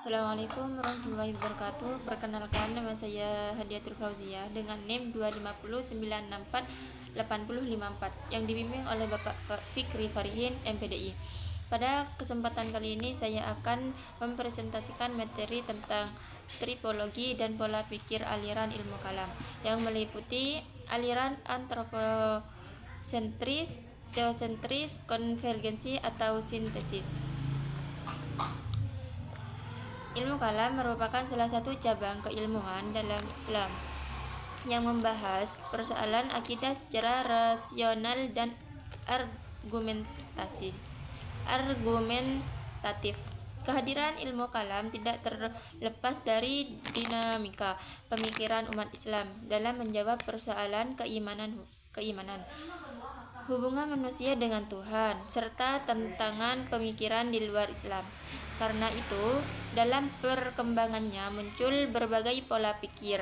Assalamualaikum warahmatullahi wabarakatuh. Perkenalkan, nama saya Hadiatul Fauzia dengan NIM 25096488054 yang dibimbing oleh Bapak Fikri Farihin, MPDI. Pada kesempatan kali ini saya akan mempresentasikan materi tentang tripologi dan pola pikir aliran ilmu kalam yang meliputi aliran antroposentris, teosentris, konvergensi atau sintesis. Ilmu kalam merupakan salah satu cabang keilmuan dalam Islam yang membahas persoalan akidah secara rasional dan argumentatif. Kehadiran ilmu kalam tidak terlepas dari dinamika pemikiran umat Islam dalam menjawab persoalan keimanan, hubungan manusia dengan Tuhan, serta tantangan pemikiran di luar Islam. Karena itu, dalam perkembangannya muncul berbagai pola pikir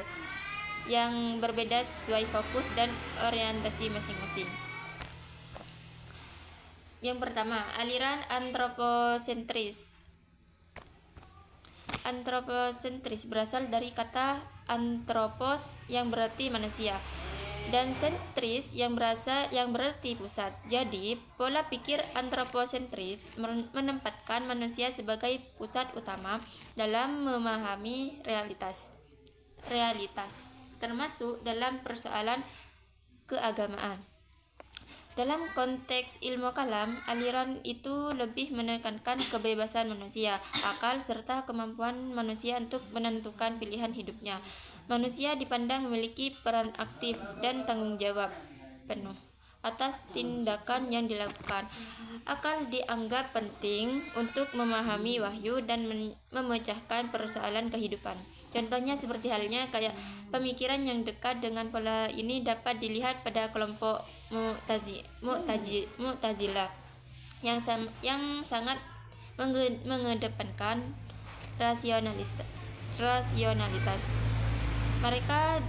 yang berbeda sesuai fokus dan orientasi masing-masing. Yang pertama, aliran antroposentris. Antroposentris berasal dari kata antropos yang berarti manusia dan sentris yang berarti pusat. Jadi, pola pikir antroposentris menempatkan manusia sebagai pusat utama dalam memahami realitas, termasuk dalam persoalan keagamaan. Dalam konteks ilmu kalam, aliran itu lebih menekankan kebebasan manusia, akal, serta kemampuan manusia untuk menentukan pilihan hidupnya. Manusia dipandang memiliki peran aktif dan tanggung jawab penuh atas tindakan yang dilakukan. Akal dianggap penting untuk memahami wahyu dan memecahkan persoalan kehidupan. Contohnya seperti halnya kayak pemikiran yang dekat dengan pola ini dapat dilihat pada kelompok Mu'tazilah yang sangat mengedepankan rasionalitas. Mereka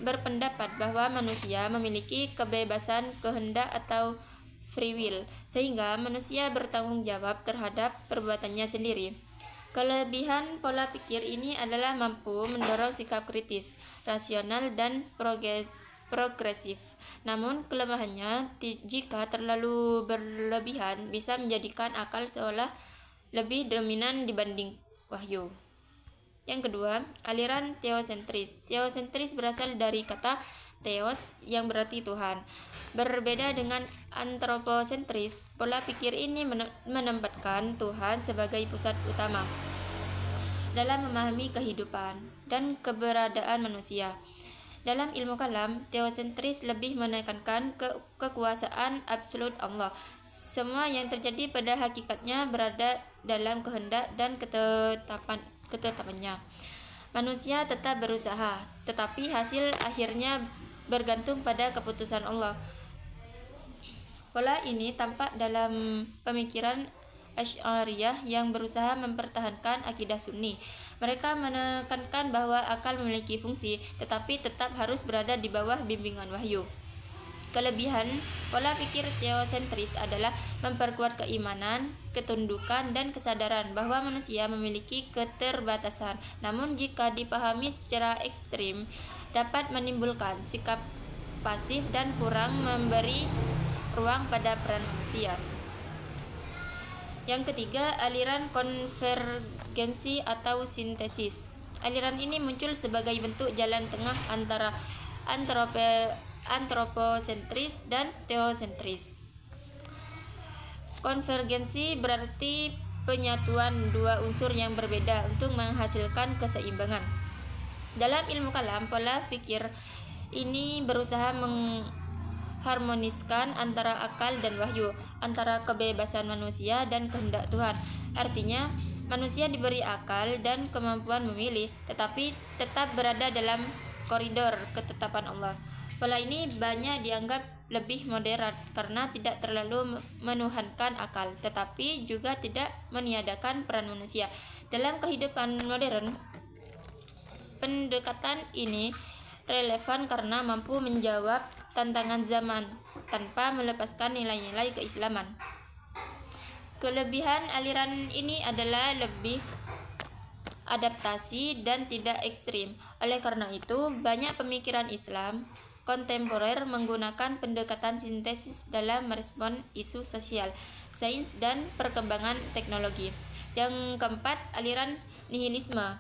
berpendapat bahwa manusia memiliki kebebasan kehendak atau free will, sehingga manusia bertanggung jawab terhadap perbuatannya sendiri. Kelebihan pola pikir ini adalah mampu mendorong sikap kritis, rasional, dan progresif. Namun kelemahannya, jika terlalu berlebihan, bisa menjadikan akal seolah lebih dominan dibanding wahyu. Yang kedua, aliran teosentris. Teosentris berasal dari kata theos yang berarti Tuhan. Berbeda dengan antroposentris, pola pikir ini menempatkan Tuhan sebagai pusat utama dalam memahami kehidupan dan keberadaan manusia. Dalam ilmu kalam, teosentris lebih menekankan kekuasaan absolut Allah. Semua yang terjadi pada hakikatnya berada dalam kehendak dan ketetapannya. Manusia tetap berusaha, tetapi hasil akhirnya bergantung pada keputusan Allah. Pola ini tampak dalam pemikiran Asy'ariyah yang berusaha mempertahankan akidah Sunni. Mereka menekankan bahwa akal memiliki fungsi, tetapi tetap harus berada di bawah bimbingan wahyu. Kelebihan pola pikir teosentris adalah memperkuat keimanan, ketundukan, dan kesadaran bahwa manusia memiliki keterbatasan. Namun jika dipahami secara ekstrim, dapat menimbulkan sikap pasif dan kurang memberi ruang pada peran manusia. Yang ketiga, aliran konvergensi atau sintesis. Aliran ini muncul sebagai bentuk jalan tengah antara antroposentris dan teosentris. Konvergensi berarti penyatuan dua unsur yang berbeda untuk menghasilkan keseimbangan. Dalam ilmu kalam, pola pikir ini berusaha mengharmoniskan antara akal dan wahyu, antara kebebasan manusia dan kehendak Tuhan. Artinya, manusia diberi akal dan kemampuan memilih, tetapi tetap berada dalam koridor ketetapan Allah. Pola ini banyak dianggap lebih moderat karena tidak terlalu menuhankan akal, tetapi juga tidak meniadakan peran manusia. Dalam kehidupan modern, pendekatan ini relevan karena mampu menjawab tantangan zaman tanpa melepaskan nilai-nilai keislaman. Kelebihan aliran ini adalah lebih adaptasi dan tidak ekstrim. Oleh karena itu, banyak pemikiran Islam kontemporer menggunakan pendekatan sintesis dalam merespon isu sosial, sains, dan perkembangan teknologi. Yang keempat, aliran nihilisme.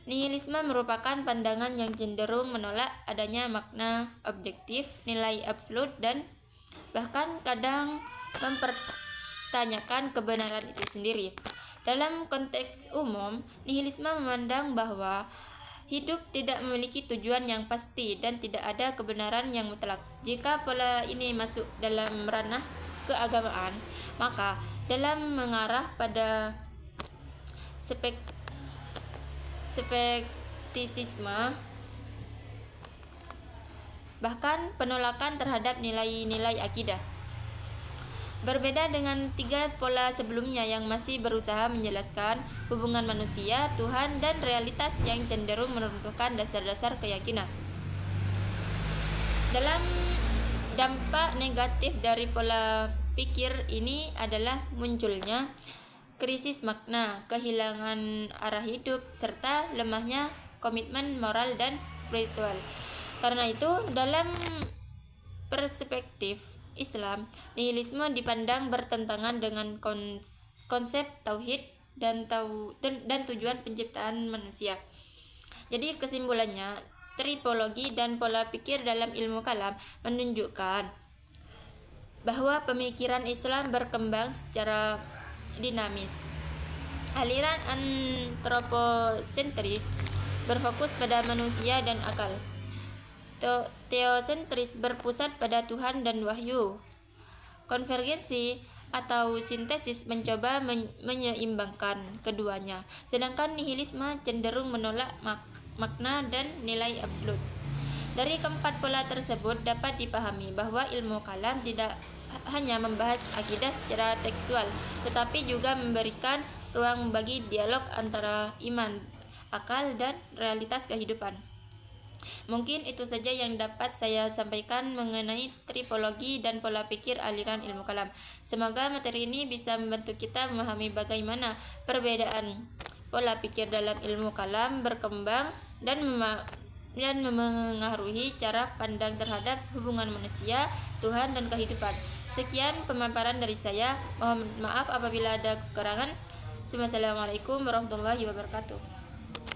Nihilisme merupakan pandangan yang cenderung menolak adanya makna objektif, nilai absolut, dan bahkan kadang mempertanyakan kebenaran itu sendiri. Dalam konteks umum, nihilisme memandang bahwa hidup tidak memiliki tujuan yang pasti dan tidak ada kebenaran yang mutlak. Jika pola ini masuk dalam ranah keagamaan, maka dalam mengarah pada skeptisisme, bahkan penolakan terhadap nilai-nilai akidah. Berbeda dengan tiga pola sebelumnya yang masih berusaha menjelaskan hubungan manusia, Tuhan, dan realitas yang cenderung meruntuhkan dasar-dasar keyakinan. Dalam dampak negatif dari pola pikir ini adalah munculnya krisis makna, kehilangan arah hidup, serta lemahnya komitmen moral dan spiritual. Karena itu, dalam perspektif Islam, nihilisme dipandang bertentangan dengan konsep tauhid dan tujuan penciptaan manusia. Jadi kesimpulannya, tripologi dan pola pikir dalam ilmu kalam menunjukkan bahwa pemikiran Islam berkembang secara dinamis. Aliran antroposentris berfokus pada manusia dan akal. Teosentris berpusat pada Tuhan dan wahyu. Konvergensi atau sintesis mencoba menyeimbangkan keduanya, sedangkan nihilisme cenderung menolak makna dan nilai absolut. Dari keempat pola tersebut dapat dipahami bahwa ilmu kalam tidak hanya membahas akidah secara tekstual, tetapi juga memberikan ruang bagi dialog antara iman, akal, dan realitas kehidupan. Mungkin itu saja yang dapat saya sampaikan mengenai tripologi dan pola pikir aliran ilmu kalam. Semoga materi ini bisa membantu kita memahami bagaimana perbedaan pola pikir dalam ilmu kalam berkembang dan memengaruhi cara pandang terhadap hubungan manusia, Tuhan, dan kehidupan. Sekian pemaparan dari saya. Mohon maaf apabila ada kekurangan. Wassalamualaikum warahmatullahi wabarakatuh.